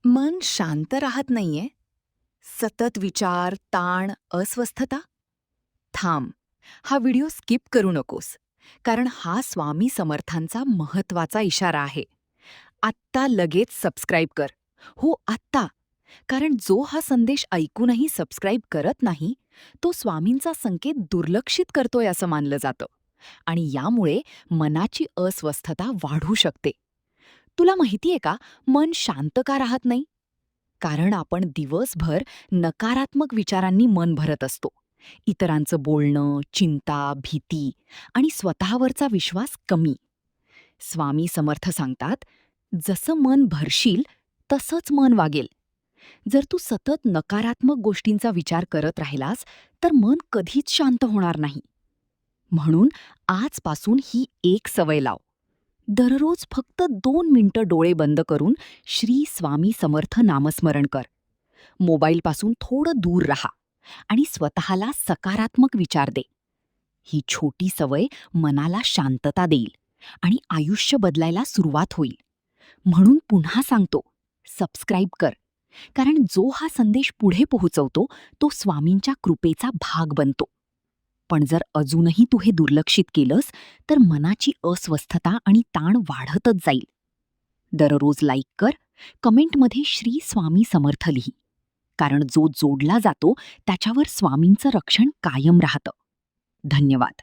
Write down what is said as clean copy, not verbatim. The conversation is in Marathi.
मन शांत राहत नाहीये. सतत विचार, ताण, अस्वस्थता? थांब. हा व्हिडिओ स्किप करू नकोस. कारण हा स्वामी समर्थांचा महत्वाचा इशारा आहे. आत्ता लगेच सबस्क्राईब कर. हो, आत्ता. कारण जो हा संदेश ऐकूनही सबस्क्राईब करत नाही, तो स्वामींचा संकेत दुर्लक्षित करतोय असं मानलं जातं. आणि यामुळे मनाची अस्वस्थता वाढू शकते. तुला माहितीये का, मन शांत का राहत नाही? कारण आपण दिवसभर नकारात्मक विचारांनी मन भरत असतो. इतरांचं बोलणं, चिंता, भीती आणि स्वतःवरचा विश्वास कमी. स्वामी समर्थ सांगतात, जसं मन भरशील तसंच मन वागेल. जर तू सतत नकारात्मक गोष्टींचा विचार करत राहिलास तर मन कधीच शांत होणार नाही. म्हणून आजपासून ही एक सवय लाव. दररोज फक्त 2 मिनिटं डोळे बंद करून श्री स्वामी समर्थ नामस्मरण कर. मोबाईलपासून थोडं दूर राहा आणि स्वतःला सकारात्मक विचार दे. ही छोटी सवय मनाला शांतता देईल आणि आयुष्य बदलायला सुरुवात होईल. म्हणून पुन्हा सांगतो, सबस्क्राईब कर. कारण जो हा संदेश पुढे पोहोचवतो तो स्वामींच्या कृपेचा भाग बनतो. पण जर अजूनही तू हे दुर्लक्षित केलंस तर मनाची अस्वस्थता आणि ताण वाढतच जाईल. दररोज लाईक कर, कमेंटमध्ये श्री स्वामी समर्थ लिही. कारण जो जोडला जातो त्याच्यावर स्वामींचं रक्षण कायम राहतं. धन्यवाद.